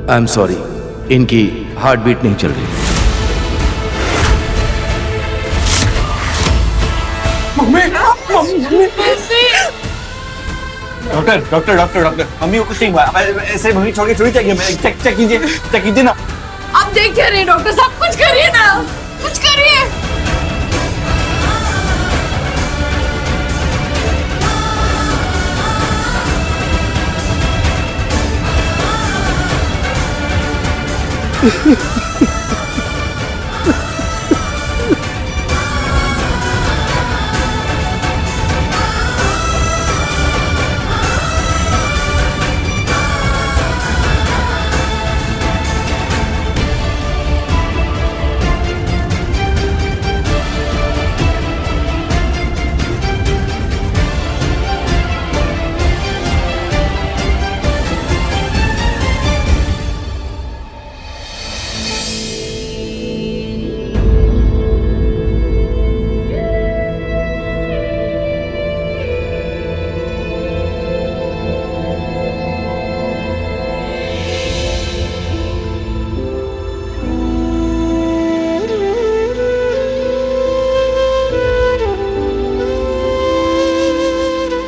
I am sorry, इनकी heart beat नहीं चल रही। Doctor doctor doctor doctor, mummy को कुछ नहीं हुआ। ऐसे मम्मी छोड़ के थोड़ी चाहिए। चेक कीजिए ना। आप देख क्या रहे हैं डॉक्टर साहब, कुछ करिए ना, कुछ करिए।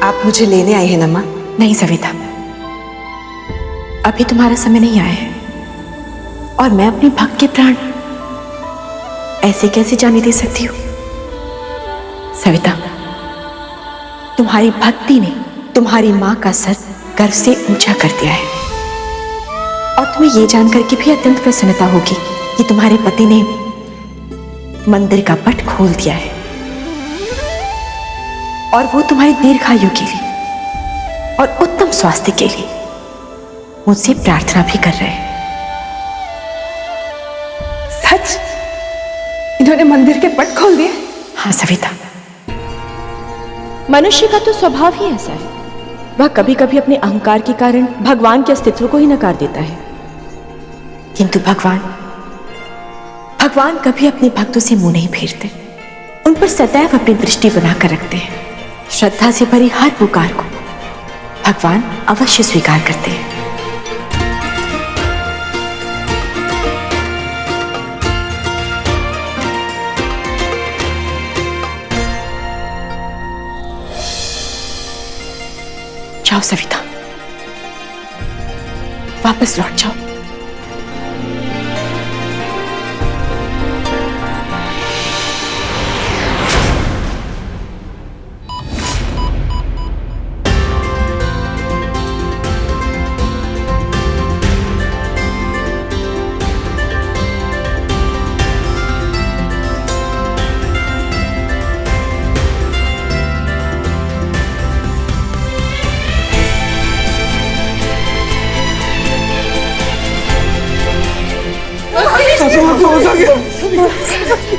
आप मुझे लेने आए हैं ना माँ? नहीं सविता, अभी तुम्हारा समय नहीं आया है। और मैं अपने भक्त के प्राण ऐसे कैसे जाने दे सकती हूँ? सविता, तुम्हारी भक्ति ने तुम्हारी माँ का सर गर्व से ऊंचा कर दिया है। और तुम्हें यह जानकर के भी अत्यंत प्रसन्नता होगी कि तुम्हारे पति ने मंदिर का पट खोल दिया है और वो तुम्हारी दीर्घायु के लिए और उत्तम स्वास्थ्य के लिए मुझसे प्रार्थना भी कर रहे हैं। सच? इन्होंने मंदिर के पट खोल दिए? हाँ सविता, मनुष्य का तो स्वभाव ही ऐसा है, वह कभी कभी अपने अहंकार के कारण भगवान के अस्तित्व को ही नकार देता है। किंतु भगवान कभी अपने भक्तों से मुंह नहीं फेरते, उन पर सदैव अपनी दृष्टि बनाकर रखते हैं। श्रद्धा से भरी हर पुकार को भगवान अवश्य स्वीकार करते हैं। जाओ सविता, वापस लौट जाओ।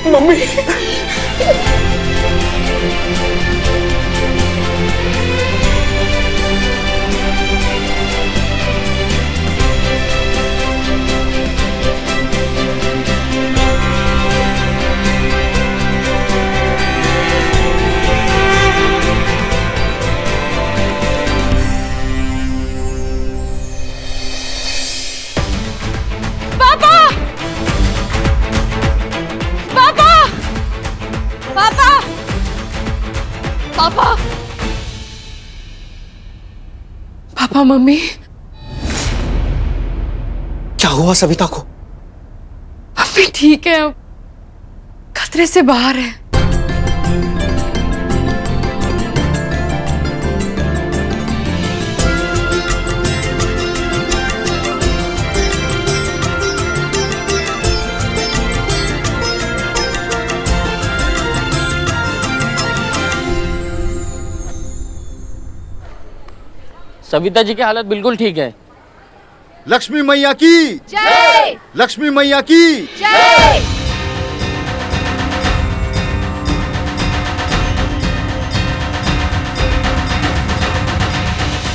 मम्मी पापा मम्मी, क्या हुआ सविता को? मम्मी ठीक है, अब खतरे से बाहर है। सविता जी की हालत बिल्कुल ठीक है। लक्ष्मी मैया की जय! लक्ष्मी मैया की जय!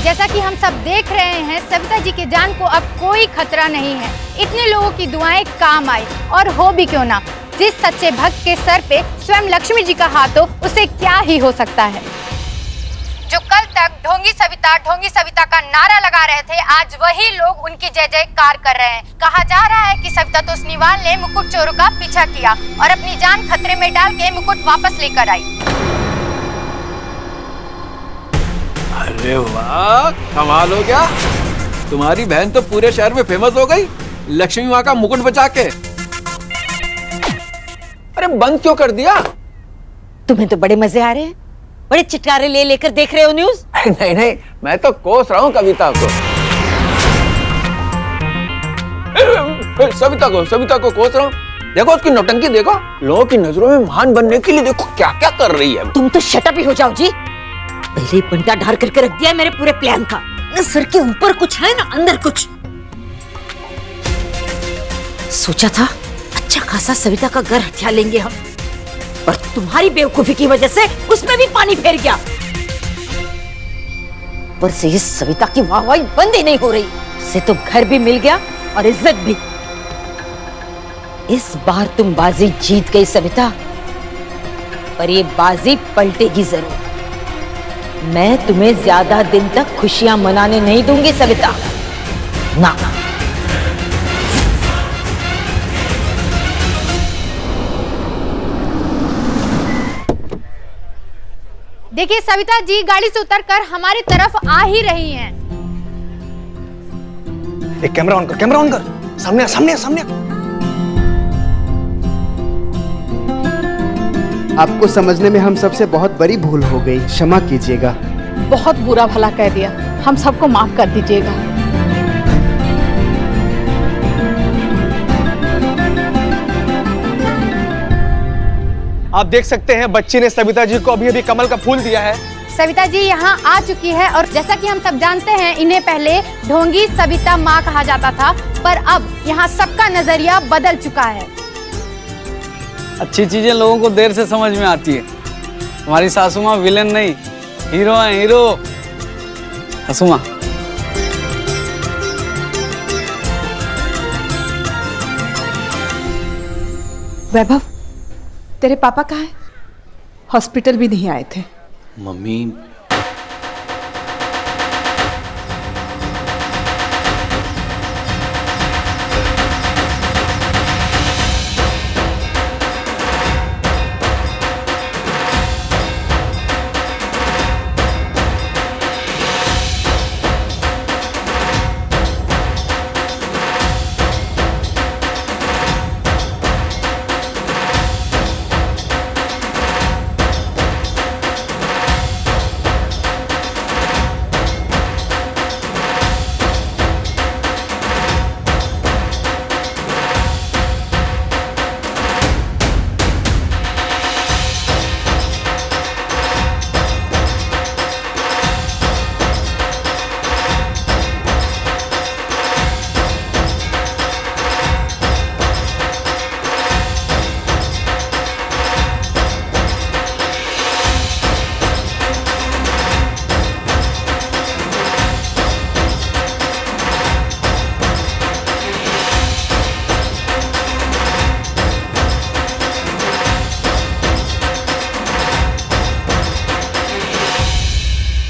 जैसा कि हम सब देख रहे हैं, सविता जी की जान को अब कोई खतरा नहीं है। इतने लोगों की दुआएं काम आई, और हो भी क्यों ना, जिस सच्चे भक्त के सर पे स्वयं लक्ष्मी जी का हाथ हो, उसे क्या ही हो सकता है। जो कल तक ढोंगी सविता का नारा लगा रहे थे, आज वही लोग उनकी जय जयकार कर रहे हैं। कहा जा रहा है कि सविता तोष्णीवाल ने मुकुट चोरों का पीछा किया और अपनी जान खतरे में डाल के मुकुट वापस लेकर आई। अरे वाह, कमाल हो गया। तुम्हारी बहन तो पूरे शहर में फेमस हो गई लक्ष्मी माँ का मुकुट बचा के। अरे बंद क्यों कर दिया? तुम्हें तो बड़े मजे आ रहे हैं, बड़े चिटकारे ले लेकर देख रहे हो न्यूज। नहीं नहीं, मैं तो कोस रहा हूँ कविता को। सविता को कोस रहा हूँ। देखो उसकी नौटंकी, देखो लोगों की नजरों में महान बनने के लिए देखो क्या क्या कर रही है। तुम तो शटअप ही हो जाओ जी। पहले ही पंटा ढार करके रख दिया मेरे पूरे प्लान का। न सर के ऊपर कुछ है ना अंदर कुछ। सोचा था अच्छा खासा सविता का घर हथिया लेंगे हम, पर तुम्हारी बेवकूफी की वजह से उसमें भी पानी फेर गया। पर से इस सविता की वाहवाही बंद ही नहीं हो रही। से तो घर भी मिल गया और इज्जत भी। इस बार तुम बाजी जीत गई सविता, पर ये बाजी पलटेगी जरूर। मैं तुम्हें ज्यादा दिन तक खुशियां मनाने नहीं दूंगी सविता, ना। देखिए सविता जी गाड़ी से उतरकर हमारी तरफ आ ही रही हैं। एक कैमरा ऑन कर, सामने आ। आपको समझने में हम सबसे बहुत बड़ी भूल हो गई, क्षमा कीजिएगा। बहुत बुरा भला कह दिया, हम सबको माफ कर दीजिएगा। आप देख सकते हैं बच्ची ने सविता जी को अभी कमल का फूल दिया है। सविता जी यहाँ आ चुकी है और जैसा कि हम सब जानते हैं इन्हें पहले ढोंगी सविता माँ कहा जाता था, पर अब यहाँ सबका नजरिया बदल चुका है। अच्छी चीजें लोगों को देर से समझ में आती है। हमारी सासू माँ विलेन नहीं, हीरो है, हीरो। सासू माँ वैभव, तेरे पापा कहाँ हैं? हॉस्पिटल भी नहीं आए थे। मम्मी,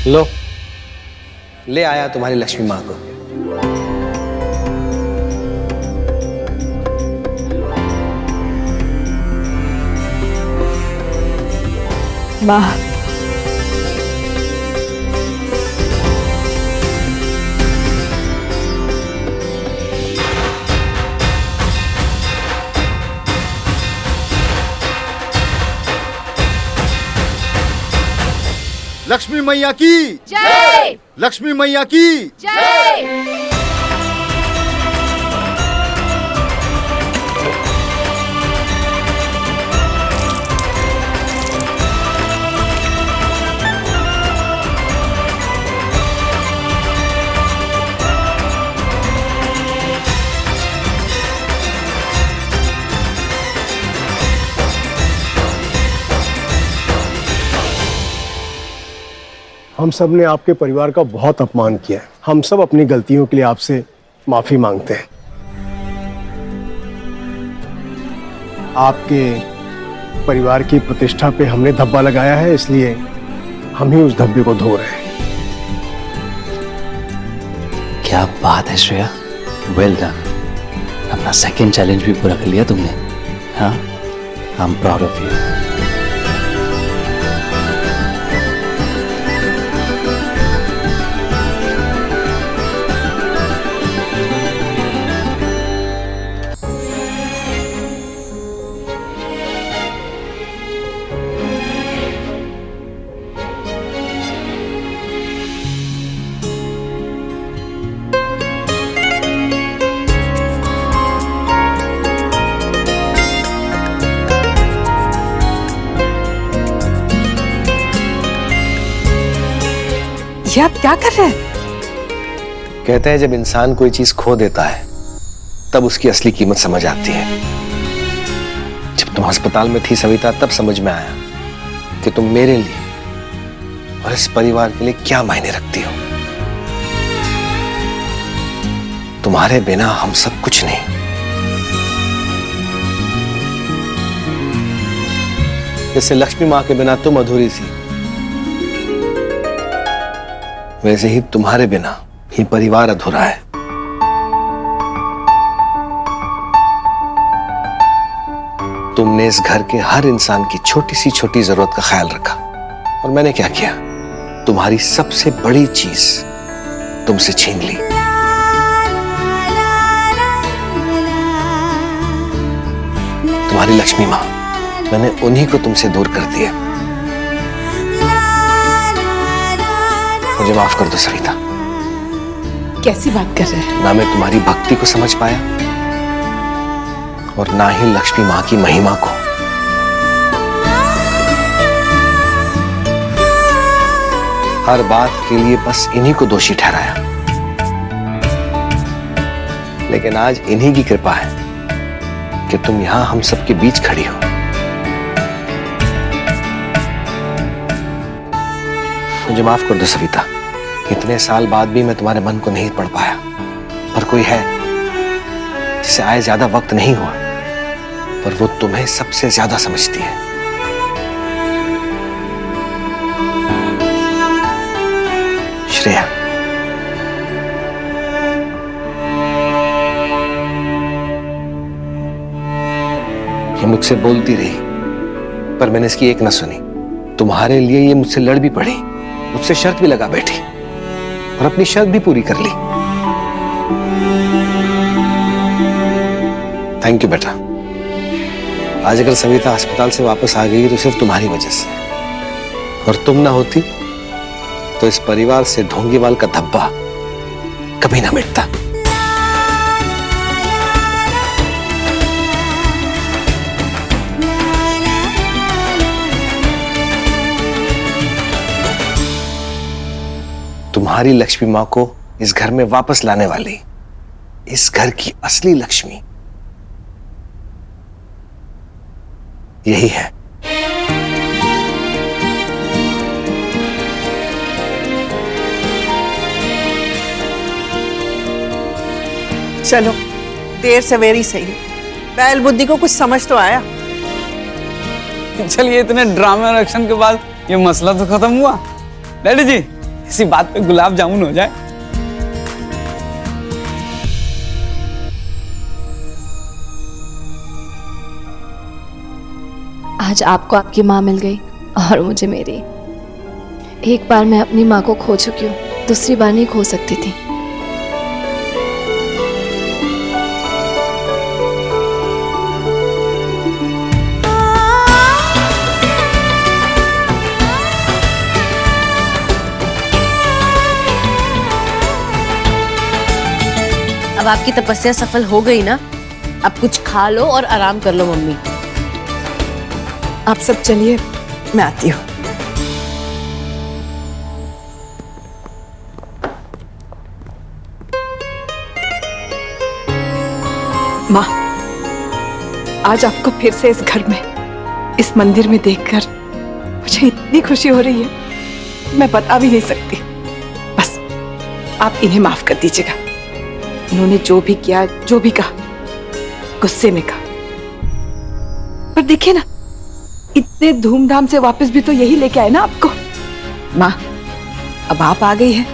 लो, ले आया तुम्हारी लक्ष्मी माँ को। माँ, लक्ष्मी मैया की जय। लक्ष्मी मैया की जय। हम सब ने आपके परिवार का बहुत अपमान किया है। हम सब अपनी गलतियों के लिए आपसे माफी मांगते हैं। आपके परिवार की प्रतिष्ठा पे हमने धब्बा लगाया है, इसलिए हम ही उस धब्बे को धो रहे हैं। क्या बात है श्रेया, वेल डन। अपना सेकंड चैलेंज भी पूरा कर लिया तुमने। हाँ, I am proud of you. ये आप क्या कर रहे हैं? कहते हैं जब इंसान कोई चीज खो देता है तब उसकी असली कीमत समझ आती है। जब तुम अस्पताल में थी सविता, तब समझ में आया कि तुम मेरे लिए और इस परिवार के लिए क्या मायने रखती हो। तुम्हारे बिना हम सब कुछ नहीं। जैसे लक्ष्मी माँ के बिना तुम अधूरी थी, वैसे ही तुम्हारे बिना ही परिवार अधूरा है। तुमने इस घर के हर इंसान की छोटी सी छोटी जरूरत का ख्याल रखा, और मैंने क्या किया? तुम्हारी सबसे बड़ी चीज तुमसे छीन ली। तुम्हारी लक्ष्मी माँ, मैंने उन्हीं को तुमसे दूर कर दिया। मुझे माफ कर दो सविता। कैसी बात कर रहे हैं? ना मैं तुम्हारी भक्ति को समझ पाया और ना ही लक्ष्मी माँ की महिमा को। हर बात के लिए बस इन्हीं को दोषी ठहराया, लेकिन आज इन्हीं की कृपा है कि तुम यहां हम सबके बीच खड़ी हो। मुझे माफ कर दो सविता, इतने साल बाद भी मैं तुम्हारे मन को नहीं पढ़ पाया, पर कोई है जिसे आए ज्यादा वक्त नहीं हुआ, पर वो तुम्हें सबसे ज्यादा समझती है। श्रेया। ये मुझसे बोलती रही, पर मैंने इसकी एक न सुनी। तुम्हारे लिए ये मुझसे लड़ भी पड़ी, मुझसे शर्त भी लगा बैठी और अपनी शर्त भी पूरी कर ली। थैंक यू बेटा। आज अगर सविता अस्पताल से वापस आ गई तो सिर्फ तुम्हारी वजह से, और तुम ना होती तो इस परिवार से ढोंगीवाल का धब्बा कभी ना मिटता। तुम्हारी लक्ष्मी माँ को इस घर में वापस लाने वाली इस घर की असली लक्ष्मी यही है। चलो, देर सवेरी सही, बैल बुद्धि को कुछ समझ तो आया। चलिए, इतने ड्रामे और एक्शन के बाद ये मसला तो खत्म हुआ। डैडी जी, इसी बात पे गुलाब जामुन हो जाए। आज आपको आपकी माँ मिल गई और मुझे मेरी। एक बार मैं अपनी माँ को खो चुकी हूँ, दूसरी बार नहीं खो सकती थी। अब आपकी तपस्या सफल हो गई ना? अब कुछ खा लो और आराम कर लो मम्मी। आप सब चलिए, मैं आती हूँ। माँ, आज आपको फिर से इस घर में, इस मंदिर में देखकर मुझे इतनी खुशी हो रही है, मैं बता भी नहीं सकती। बस आप इन्हें माफ कर दीजिएगा। उन्होंने जो भी किया, जो भी कहा, गुस्से में कहा। पर देखिए ना, इतने धूमधाम से वापस भी तो यही लेके आए ना आपको। माँ, अब आप आ गई है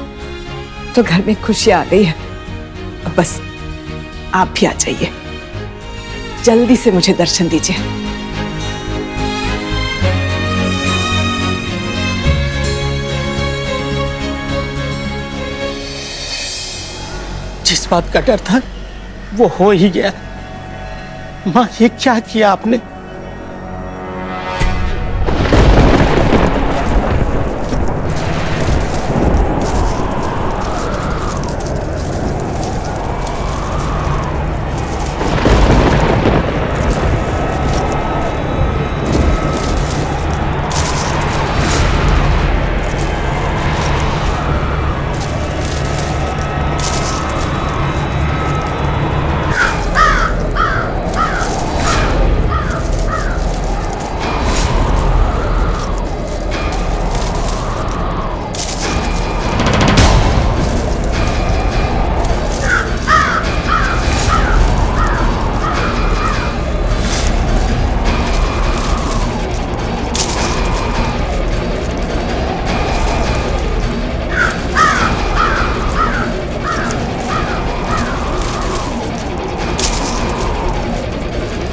तो घर में खुशियां आ गई है। अब बस आप भी आ जाइए, जल्दी से मुझे दर्शन दीजिए। जिस बात का डर था वो हो ही गया। माँ, ये क्या किया आपने?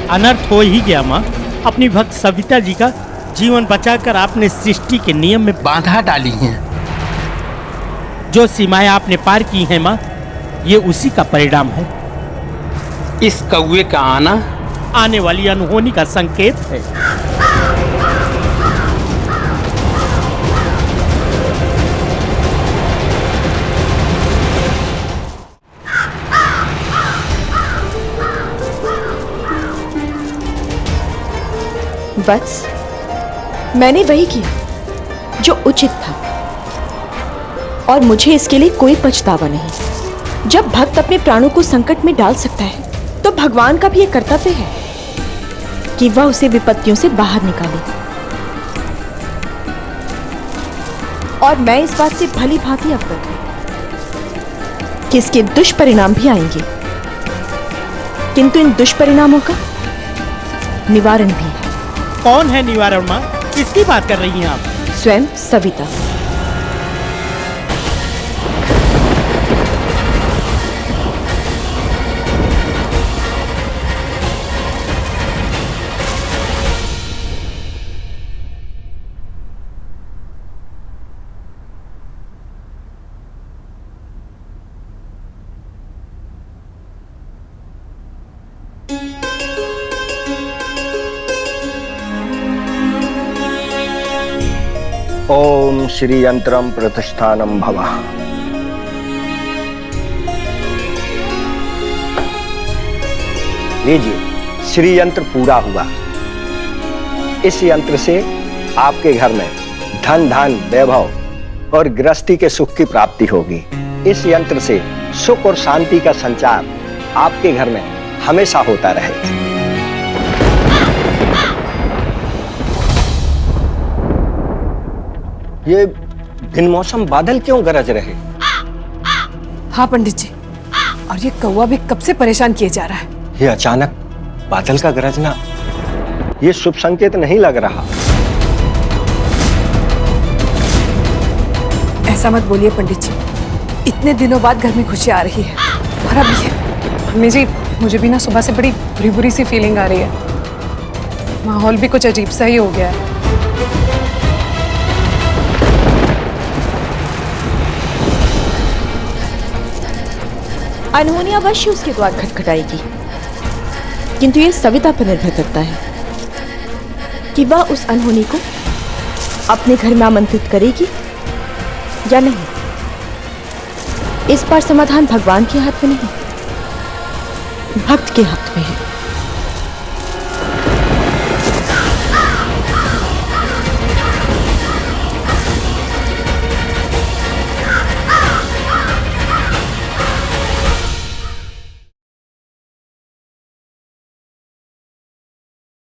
अनर्थ हो ही गया माँ। अपनी भक्त सविता जी का जीवन बचाकर आपने सृष्टि के नियम में बाधा डाली हैं। जो सीमाएं आपने पार की हैं माँ, ये उसी का परिणाम है। इस कौवे का आना आने वाली अनहोनी का संकेत है। वत्स, मैंने वही किया जो उचित था और मुझे इसके लिए कोई पछतावा नहीं। जब भक्त अपने प्राणों को संकट में डाल सकता है तो भगवान का भी यह कर्तव्य है कि वह उसे विपत्तियों से बाहर निकाले। और मैं इस बात से भली भांति अवगत हूं कि इसके दुष्परिणाम भी आएंगे, किंतु इन दुष्परिणामों का निवारण भी है। कौन है निवारण माँ? किसकी बात कर रही हैं आप? स्वयं सविता। ओम श्री यंत्रम प्रतिष्ठानम भवः। लीजिए, श्री यंत्र पूरा हुआ। इस यंत्र से आपके घर में धन धान वैभव और गृहस्थी के सुख की प्राप्ति होगी। इस यंत्र से सुख और शांति का संचार आपके घर में हमेशा होता रहे। ये दिन मौसम बादल क्यों गरज रहे? हाँ पंडित जी, और ये कौवा भी कब से परेशान किए जा रहा है। ये अचानक बादल का गरजना, ये शुभ संकेत नहीं लग रहा। ऐसा मत बोलिए पंडित जी, इतने दिनों बाद घर में खुशी आ रही है। और अब ये मम्मी जी, मुझे भी ना सुबह से बड़ी बुरी बुरी सी फीलिंग आ रही है। माहौल भी कुछ अजीब सा ही हो गया है। अनहोनी अवश्य उसके द्वार खटखटाएगी, किंतु यह सविता पर निर्भर करता है कि वह उस अनहोनी को अपने घर में आमंत्रित करेगी या नहीं। इस पर समाधान भगवान के हाथ में नहीं, भक्त के हाथ में है।